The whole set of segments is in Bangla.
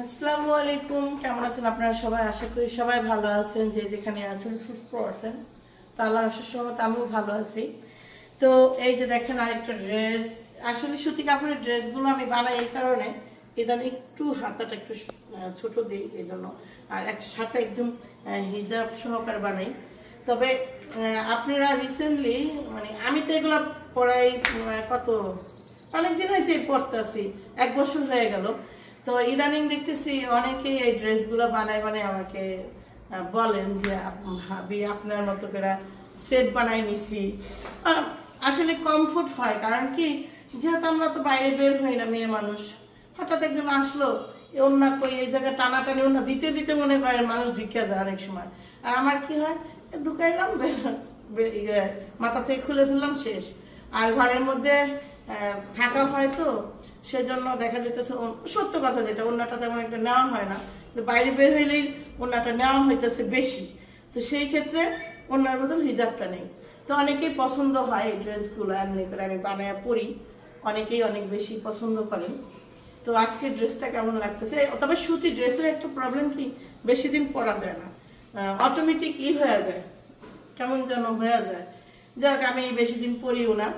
আসসালামু আলাইকুম, কেমন আছেন আপনারা সবাই? আশা করি সবাই ভালো আছেন, যে যেখানে আছেন সুস্থ আছেন। তো আল্লাহর অশেষ রহমতে আমিও ভালো আছি। তো এই যে দেখেন আরেকটা ড্রেস, আসলে সুতি কাপড়ের ড্রেসগুলো আমি বানাই এই কারণে ইদানিং একটু হাতাটা একটু ছোট দিই এই জন্য, আর এক সাথে একদম হিজাব সহকার বানাই। তবে আপনারা রিসেন্টলি মানে আমি তো এগুলো পড়াই কত অনেকদিন হয়েছে পড়তেছি, 1 বছর হয়ে গেল। তো ইদানিং দেখতেছি অনেকেই এই ড্রেসগুলো বানায় বানায় আমাকে বলেন যে ভাবি আপনার মতো করে সেট বানাই নিছি। আসলে কমফোর্ট হয়, কারণ কি যেহেতু আমরা তো বাইরে বের হই না, মেয়ে মানুষ, হঠাৎ একজন আসলো ওন্না কই এই জায়গায় টানাটানি ওন্না দিতে দিতে মনে করে মানুষ ঢুকে যায় অনেক সময়। আর আমার কি হয়, ঢুকাইলাম মাথা থেকে খুলে ফেললাম, শেষ। আর ঘরের মধ্যে থাকা হয় তো সেজন্য দেখা যেতেছে, সত্য কথা যেটা, ওন্নাটা তেমন একটা নেওয়া হয় না, বাইরে বের হইলেই ওন্নাটা নেওয়া হইতেছে বেশি। তো সেই ক্ষেত্রে ওন্নার বদল হিজাবটা নেই। তো অনেকেই পছন্দ হয় এই ড্রেসগুলো, এমনি করে আমি বানায় পরি, অনেকেই অনেক বেশি পছন্দ করেন। তো আজকে ড্রেসটা কেমন লাগতেছে? তবে সুতি ড্রেসের একটা প্রবলেম কি, বেশি দিন পরা যায় না, অটোমেটিক হয়ে যায়, কেমন যেন হয়ে যায়। যাক আমি বেশি দিন পরিও না।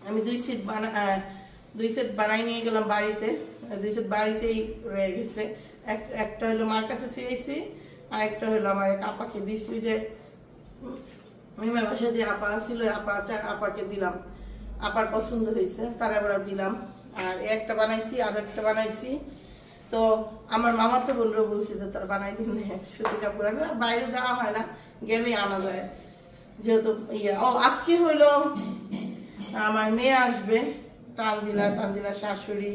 আমি 2 সেট বানাই নিয়ে গেলাম বাড়িতে, 2 সেট বাড়িতেই রয়ে গেছে। একটা হলো মার কাছে থুয়েছি, আর একটা হলো আমার এক আপাকে দিছি, যে মেমের বাসায় যে আপা ছিল আপাকে দিলাম, আপার পছন্দ হয়েছে তার আবার দিলাম। আর একটা বানাইছি, আর একটা বানাইছি। তো আমার মামা তো বলছি যে তার বানাই দিন সুতি কাপড়, বাইরে যাওয়া হয় না, গেলেই আনা যায় যেহেতু আজকে হইলো আমার মেয়ে আসবে, তানজিলার শাশুড়ি,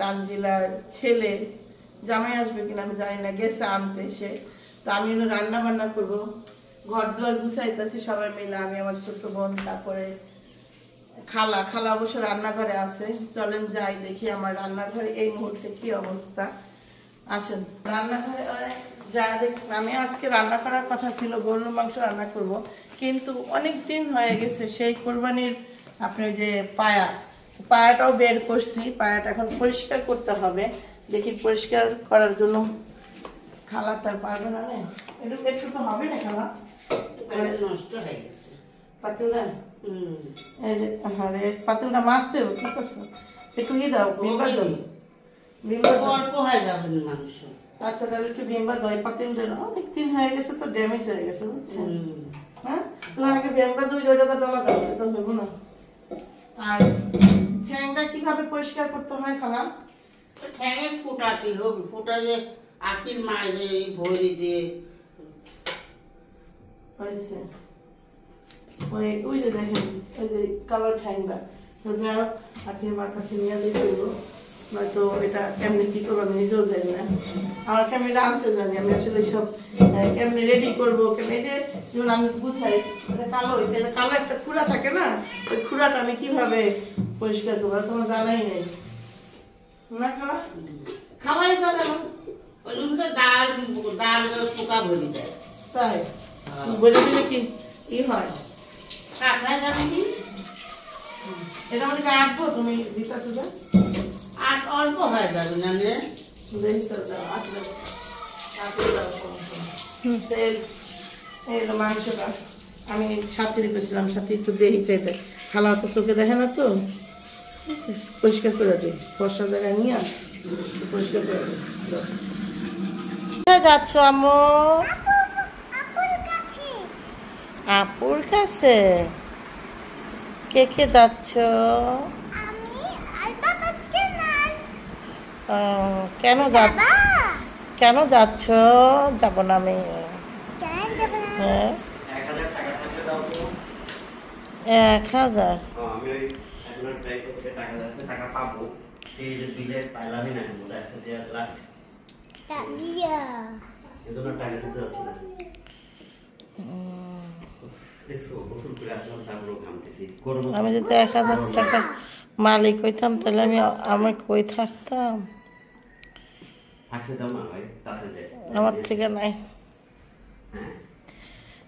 তানজিলার ছেলে, জামাই আসবে কিনা আমি জানি না, গেছে আনতে সে। তো আমি রান্না বান্না করবো, ঘর দুয়ার গুছাইতেছি সবাই মিলে, আমি আমার ছোট বোন, তারপরে খালা অবশ্য রান্নাঘরে আছে। চলেন যাই দেখি আমার রান্নাঘরে এই মুহূর্তে কি অবস্থা। আসেন রান্নাঘরে যা দেখ। আমি আজকে রান্না করার কথা ছিল, গরুর মাংস রান্না করব, কিন্তু অনেক দিন হয়ে গেছে সেই কোরবানির আপনার যে পায়াটাও বের করছি, পায়াটা এখন পরিষ্কার করতে হবে। দেখি পরিষ্কার করার জন্য খালা তার পারবে না, একটু হবে না খালা, নষ্ট হয়ে গেছে পাতিলটা। পাতিলটা মাছতে হবে, কি করছো? একটু দাও, ভিমবার দাও, অল্প হয়ে যাবে মাংস। আচ্ছা তাহলে একটু ভিমবার দাও, পাতিলটা অনেক দিন হয়ে গেছে তো ড্যামেজ হয়ে গেছে, বুঝছেন? হ্যাঁ, তোমার আগে ভিমবার দুই ওইটা তো ডলা দাও, তো হইব না। আর ঠ্যাংটা কিভাবে পরিষ্কার করতে হয় খালা? ঠ্যাঙে ফুটাতে হবে, ফুটালে আখির মাঝে ভরি দিয়ে ওই যে দেখেন ওই যে কালো ঠ্যাংটা, তো যাই হোক আখির মার কাছে নিয়ে দিতে হইব, নয়তো এটা কেমনি কি করবো আমি নিজেও জানি না। আমার কেমনি রাঁধতে জানি, আমি আসলে সব কেমনি রেডি করবো কেমনি, যে যেমন আমি বুঝাই কালো একটা খুঁড়া থাকে না, ওই খুঁড়াটা আমি কিভাবে পরিষ্কার করবো তোমার জানাই নেই না। খাওয়াই জানে ডাল পোকা ভরি যায়, তাই বলে দিলে কি হয়? যাবে কি এটা আমাদেরকে আটবো, তুমি দিতে সুদা আর অল্প হয়ে যাবে না মাংসটা আমি সাথে রেখেছিলাম, সাথে একটু দেখি চাইতে, খালা তো চোখে দেখে না, তো পরিষ্কার করে দিই, বর্ষা জায়গায় নিয়ে পরিষ্কার করে দিই। কোথায় যাচ্ছ আম্মু? আপুর কাছে। কে কে যাচ্ছ? কেন যাচ্ছ? যাব না আমি। 1000 আমি যদি 1000 টাকার মালিক হইতাম তাহলে আমি আমার কই থাকতাম, আমার থেকে নাই।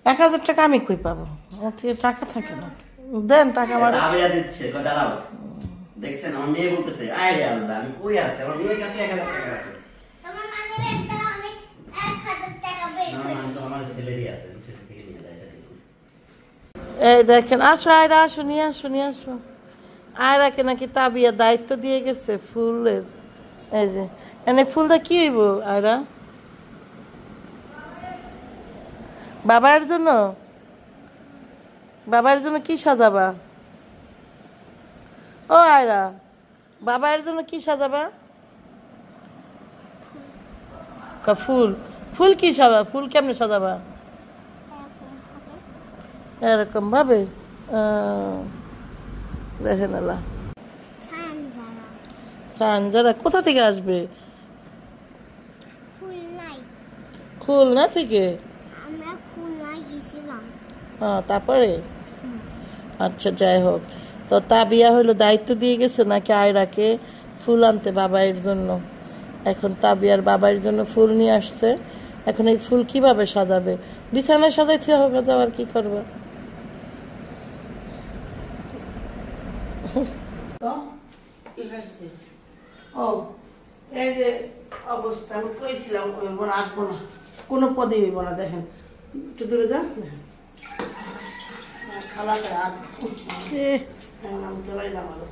1000 টাকা আমি কই পাবো, আমার থেকে টাকা থাকে না। দেন টাকা, দেখছেন আমার মেয়ে বলতেছে আয় রে আল্লাহ আমি কই আছে আমার মেয়ের কাছে 1000 টাকা আছে তোমার মানিব্যাগটা অনেক 1000 টাকা বের না করে না তো আমার ছেলেরই আছে ছেলে থেকে নিয়ে যায় এটা দেখুন। এই দেখেন আসো আয়রা আসো নিয়ে আসো নিয়ে আসো আয়রাকে নাকি তাবিয়া দায়িত্ব দিয়ে গেছে ফুলের এই যে এনে ফুলটা কি হইব আয়রা বাবার জন্য বাবার জন্য কি সাজাবা ও আয়রা বাবার জন্য কি সাজাবা ফুল ফুল কি সাজা ফুল কেমনে সাজাবা এরকম ভাবে দেখেন আল্লাহ সানজারা সানজারা কোথা থেকে আসবে খুলনায় খুলনা থেকে আমরা খুলনায় গেছিলাম তারপরে আচ্ছা যাই হোক তো তাবিয়া হইলো দায়িত্ব দিয়ে গেছে নাকি আয়রাকে ফুল আনতে বাবাইয়ের জন্য এখন তাবিয়ার বাবার জন্য ফুল নিয়ে আসছে এখন এই ফুল কিভাবে সাজাবে বিছানায় সাজাইতে হবে যাওয়ার কি করবে কি হয়েছে? ও এই যে অবস্থা আমি কইছিলাম আসবো না কোনো পদে হইব না দেখেন একটু দূরে যান খালাটা আমি চলাইলাম আরো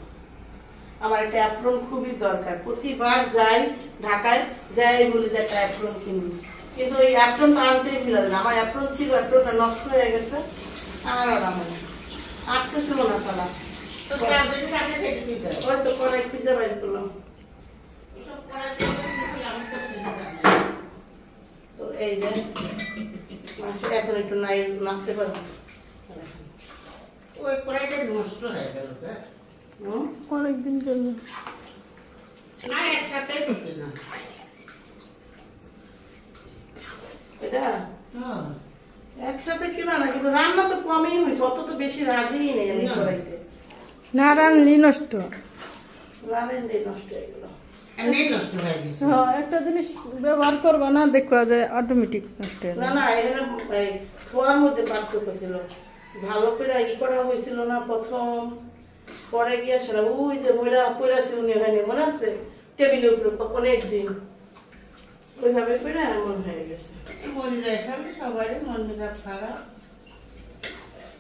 আমার একটা অ্যাপ্রন খুবই দরকার প্রতিবার যাই ঢাকায় যাই বলি যে একটা অ্যাপ্রন কিনবি কিন্তু ওই অ্যাপ্রনটা আনতেই মিলাল না আমার অ্যাপ্রন ছিল অ্যাপ্রনটা নষ্ট হয়ে গেছে আর আমার আসতেছিল না খালা তো তাদের কাছে ফেটে দিতে ওই তো কড়াই খুঁজে বাইর করলাম এসব করার জন্য আমি তো ফেটে যাবো তো এই যে মাংস এখন একটু নাই নাড়তে পারবো ওই কড়াইটা নষ্ট হয়ে গেল অনেকদিন গেল না একসাথেই দিতে না এটা হ্যাঁ একসাথে কিনা না কিন্তু রান্না তো কমই হয়েছে অত তো বেশি রাঁধেই নেই আমি না। কড়াইতে না রানলি নষ্ট রাঁধেন দিয়ে নষ্ট হয়ে গেল এমনি নষ্ট হয়ে গেছে হ্যাঁ একটা জিনিস ব্যবহার করবা না দেখবা যে অটোমেটিক নষ্ট হয়ে না যায় না এখানে এই খোয়ার মধ্যে পার্থক্য ছিল ভালো করে ই করা হয়েছিল না প্রথম পরে গিয়ে সেটা ওই যে ময়রা পয়রা ছিল ওখানে মনে আছে টেবিলের উপরে অনেকদিন ওইভাবে করে এমন হয়ে গেছে মন যায় সবারই মন মেজাজ খারাপ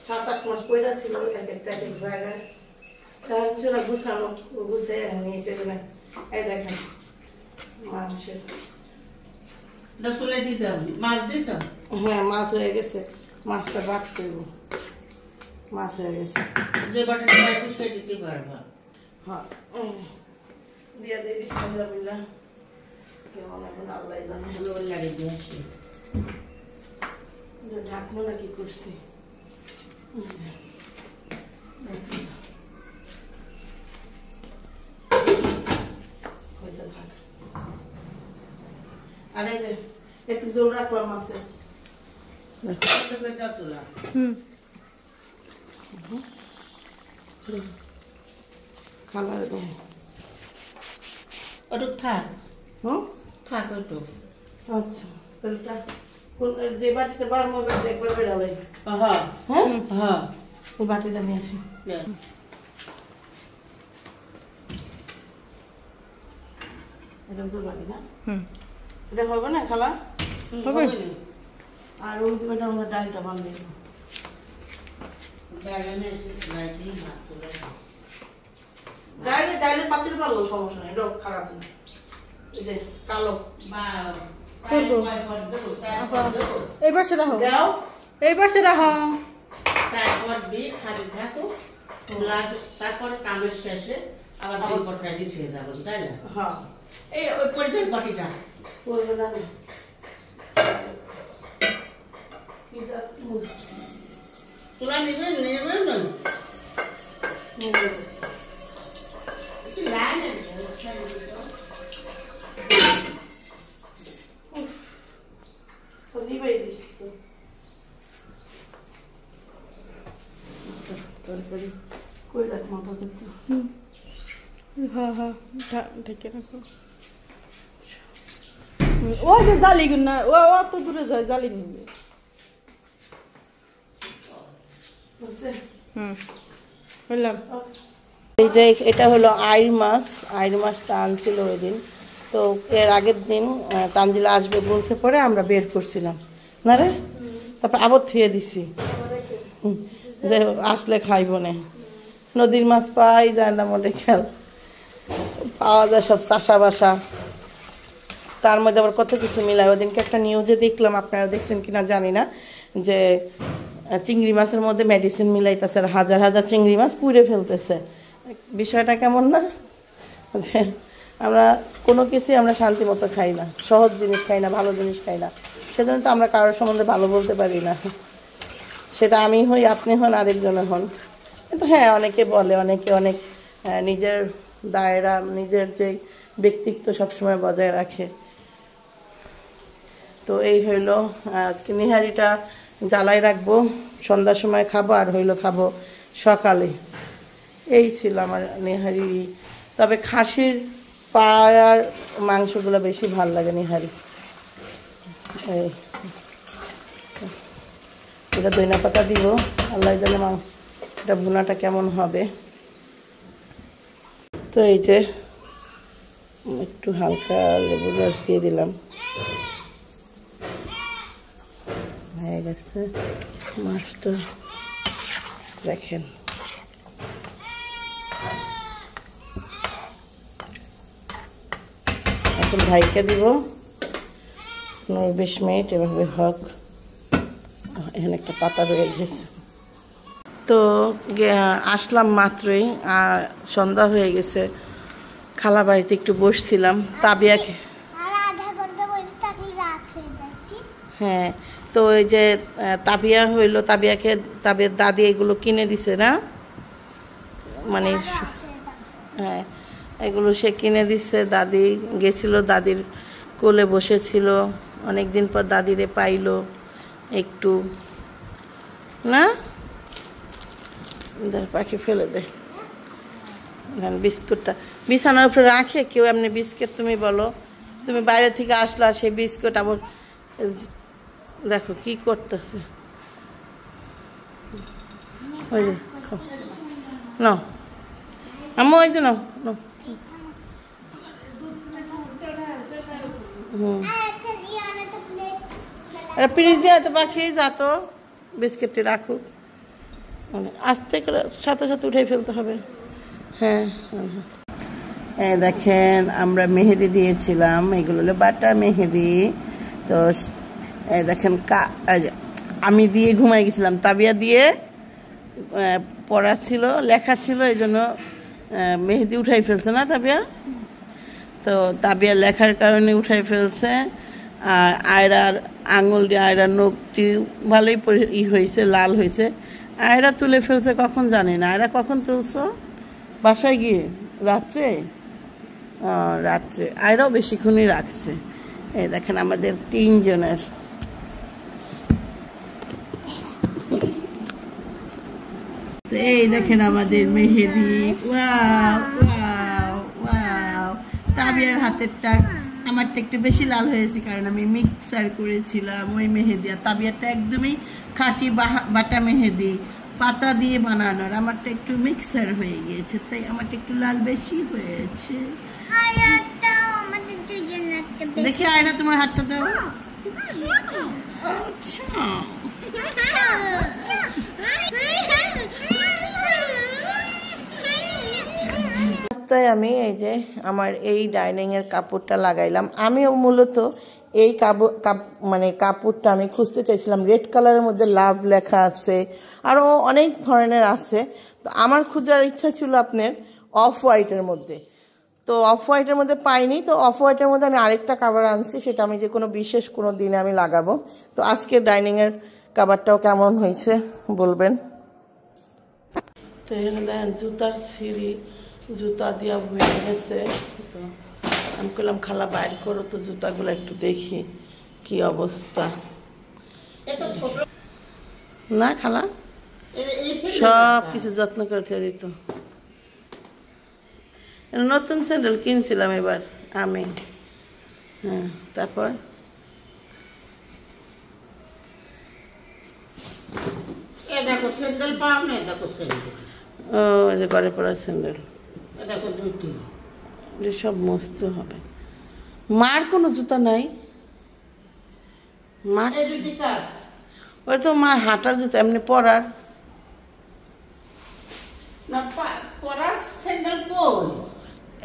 7-8 মাস পয়রা ছিল এক একটা এক এক জায়গায় তাহলে সেটা গুছানো গুছে নিয়েছে এই দেখেন মাংসের রসুনে দিতাম মাছ দিতাম হ্যাঁ মাছ হয়ে গেছে মাছটা বাট করবো মাছ হয়ে গেছে যে বাটাতে পারবি সে দিতে পারবা হ্যাঁ দিয়া দেবি সামলা কেমন এখন আল্লাহ জানে লোল লাগিয়ে দিয়ে আসি ঢাকনো না কি করছি আর এই যে একটু জোর রাখলাম মাছে চুলা হুম কালার দেয় ওটুক থাক হুম থাক ওটুক আচ্ছা তাহলে যে বাটিতে বারমো একবার বেড়াবে হ্যাঁ হ্যাঁ হ্যাঁ ওই বাটিটা নিয়ে আসি এটা তো বাটি না হুম এটা হবে না খালা হবে। আর ওই যে বেটা আমাদের ডালটা বানবে ব্যাগানে এসে রাইতেই ভাত তুলে ডাইলে পাতিল পারলো সমস্যা নেই এটা খারাপ না এই যে কালো বা করবো। এই পাশে রাখো দাও এই পাশে রাখো তারপর দিয়ে খালি থাকো তারপর কামের শেষে আবার দুই পটরা দিয়ে ছুঁয়ে যাবেন তাই না হ্যাঁ এই ওই পরিচয় বাটিটা বলবে না কি যা তোলা নেবেন নেবেন না নিবাই দিস তো তরকারি কই রাখ মাথা দেখতে হ্যাঁ হ্যাঁ ঢেকে রাখো ওই যে জালি না ও অত দূরে যায় জালি নিবে বুঝছে হুম বললাম ওকে এই যে এটা হলো আইর মাছটা আনছিল ওই দিন। তো এর আগের দিন তানজিলা আসবে বলতে পরে আমরা বের করছিলাম না রে, তারপর আবার থুয়ে দিছি যে আসলে খাইব না। নদীর মাছ পাই যায় না মনে খেয়াল, পাওয়া যায় সব চাষা বাসা, তার মধ্যে আবার কত কিছু মিলায়। ওদিনকে একটা নিউজে দেখলাম, আপনারা দেখছেন কিনা জানি না, যে চিংড়ি মাছের মধ্যে মেডিসিন মিলাইতেছে আর হাজার হাজার চিংড়ি মাছ পুড়ে ফেলতেছে। বিষয়টা কেমন না, যে আমরা কোনো কিছুই আমরা শান্তি মতো খাই না, সহজ জিনিস খাই না, ভালো জিনিস খাই না, সেজন্য তো আমরা কারোর সম্বন্ধে ভালো বলতে পারি না। সেটা আমি হই, আপনি হন, আরেকজনে হন। কিন্তু হ্যাঁ, অনেকে বলে, অনেকে অনেক নিজের দায়রা, নিজের যে ব্যক্তিত্ব সবসময় বজায় রাখে। তো এই হইল আজকে নিহারিটা জ্বালাই রাখবো, সন্ধ্যার সময় খাবো, আর হইলো খাবো সকালে। এই ছিল আমার নিহারি। তবে খাসির পায়ার মাংসগুলো বেশি ভাল লাগে নিহারি। এই এটা দইনা পাতা দিব, আল্লাহ জানে এটা ভুনাটা কেমন হবে। তো এই যে একটু হালকা লেবুর রস দিয়ে দিলাম, হয়ে গেছে মাছটা। দেখেন এখন ভাইকে দিব 19-20 মিনিট এভাবে হোক। এখানে একটা পাতা রয়ে গেছে। তো আসলাম মাত্রই, সন্ধ্যা হয়ে গেছে, খালা বাড়িতে একটু বসছিলাম। তাবিয়াকে হ্যাঁ, তো এই যে তাবিয়া হইলো, তাবিয়ার দাদি এগুলো কিনে দিছে না, মানে হ্যাঁ এগুলো সে কিনে দিছে। দাদি গেছিল, দাদির কোলে বসেছিল, অনেকদিন পর দাদিরে পাইলো একটু না, পাখি ফেলে দে। বিস্কুটটা বিছানার উপরে রাখে কেউ এমনি বিস্কুট, তুমি বলো, তুমি বাইরে থেকে আসলা, সেই বিস্কুট আবার দেখো কি করতেছে। ওই যে নাও আম্মু, ওই যে নাও। প্লিজ দিয়ে তো পাখি যাতো, বিস্কিটটি রাখুক, আস্তে করে সাথে সাথে উঠে ফেলতে হবে। হ্যাঁ হ্যাঁ, দেখেন আমরা মেহেদি দিয়েছিলাম, এগুলো হলো বাটা মেহেদি। তো দেখেন আমি দিয়ে ঘুমাই গেছিলাম, তাবিয়া দিয়ে পড়া ছিল, লেখা ছিল, এই জন্য মেহেদি উঠাই ফেলছে না তাবিয়া। তো তাবিয়া লেখার কারণে উঠাই ফেলছে। আর আয়রার আঙুল দিয়ে আয়রার নখটি ভালোই হয়েছে, লাল হয়েছে। আয়রা তুলে ফেলছে কখন জানি না। আয়রা কখন তুলছো? বাসায় গিয়ে রাত্রে? রাত্রে। আয়রাও বেশিক্ষণই রাখছে। এই দেখেন আমাদের 3 জনের। এই দেখেন আমাদের মেহেদি। Wow wow wow. তাবিয়ার হাতেরটা, আমারটা একটু বেশি লাল হয়েছে কারণ আমি মিক্সার করেছিলাম ওই মেহেদি। আর তাবিয়ারটা একদমই খাঁটি বাটা মেহেদি, পাতা দিয়ে বানানোর। আমারটা একটু মিক্সার হয়ে গিয়েছে, তাই আমারটা একটু লাল বেশি হয়েছে। দেখি আয়না তোমার হাতটা দাও। তাই আমি এই যে আমার এই ডাইনিং এর কাপড়টা লাগাইলাম। আমিও মূলত এই কাপড়টা আমি খুঁজতে চাইছিলাম, রেড কালারের মধ্যে লাভ লেখা আছে, আরও অনেক ধরনের আছে। তো আমার খোঁজার ইচ্ছা ছিল আপনার অফ হোয়াইটের মধ্যে, তো অফ হোয়াইটের মধ্যে পাইনি। তো অফ হোয়াইটের মধ্যে আমি আরেকটা কাভার আনছি, সেটা আমি যে কোনো বিশেষ কোনো দিনে আমি লাগাবো। তো আজকে ডাইনিংয়ের কাভারটাও কেমন হয়েছে বলবেন। তো এখানে দেখেন জুতার সিঁড়ি, জুতা দিয়া হয়ে গেছে। তো আমি বললাম খালা বাইর করো তো জুতাগুলো একটু দেখি কি অবস্থা। না খালা সব কিছু যত্ন করে দিয়ে দিত। নতুন স্যান্ডেল কিনছিলাম এবার আমি। হ্যাঁ, তারপর দেখো স্যান্ডেল পাও না, দেখো স্যান্ডেল ও এই যে ঘরে পড়া স্যান্ডেল, এ দেখো দুইটি। এটা সব মস্ত হবে। মার কোনো জুতা নাই? মার এই দুইটি কার? ওই তো মার হাঁটার জুতা, এমনি পরার। না পরার স্যান্ডেল কই?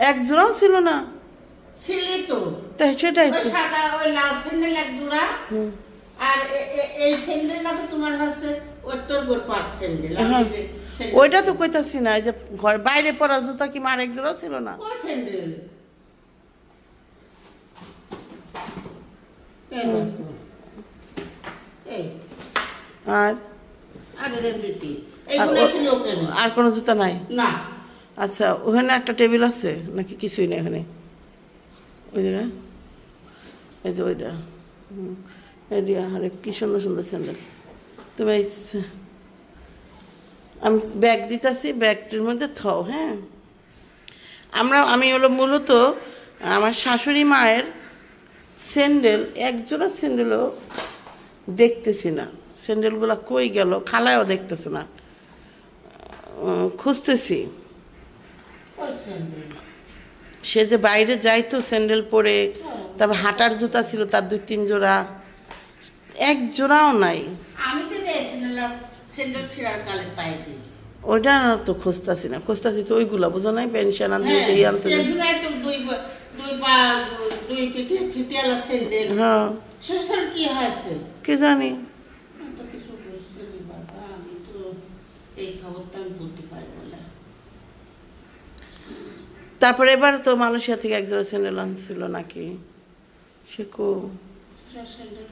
এক জোড়াও ছিল না? ছিলি তো। তাই সেটাই ওই তো। সাদা ওই লাল স্যান্ডেল এক জোড়া, হুম। আর এই স্যান্ডেল না তো তোমার হচ্ছে ওই তোর গোর পার স্যান্ডেল। হ্যাঁ, ওইটা তো কইতাছি না, এই যে ঘর বাইরে পরার জুতা কি মার এক জোড়াও ছিল না? ওই স্যান্ডেল এই দেখো, এই আর আর এদের দুটি আর এইগুলো ও- ছিল কেন? আর কোনো জুতা নাই? না আচ্ছা, ওখানে একটা টেবিল আছে নাকি কিছুই নেই ওখানে? ওই জায়গায় এই যে ওইটা, এই দিয়া আরে কি সুন্দর সুন্দর স্যান্ডেল। তুমি আমি ব্যাগ দিতেছি, ব্যাগটির মধ্যে থাও। হ্যাঁ, আমি হলো মূলত আমার শাশুড়ি মায়ের স্যান্ডেল, এক জোড়া স্যান্ডেলও দেখতেছি না। স্যান্ডেলগুলো কই গেল, খালায়ও দেখতেছে না। খুঁজতেছি। ওই স্যান্ডেল সে যে বাইরে যাইতো স্যান্ডেল পরে, তারপর হাঁটার জুতা ছিল তার 2-3 জোড়া, এক জোড়াও নাই। আমি তো স্যান্ডেল ছিঁড়ার কালে পাই দিই। ওইটা তো খুঁজতেছি না, খুঁজতেছি তো ওইগুলা, বুঝো নাই, পেনশন আনতে হ্যাঁ, দিয়ে আনতে দিয়ে। পেছনে তো দুই পা দুই ফিতেওয়ালা স্যান্ডেল। হ্যাঁ, শেষের কি হয়েছে? কি জানি। আমি তো কিছু বুঝছি না বাবা, আমি তো এই খবরটা আমি বলতে পারবো না। তারপরে এবার তো মালয়েশিয়া থেকে এক জোড়া স্যান্ডেল আনছিল নাকি, সে স্যান্ডেল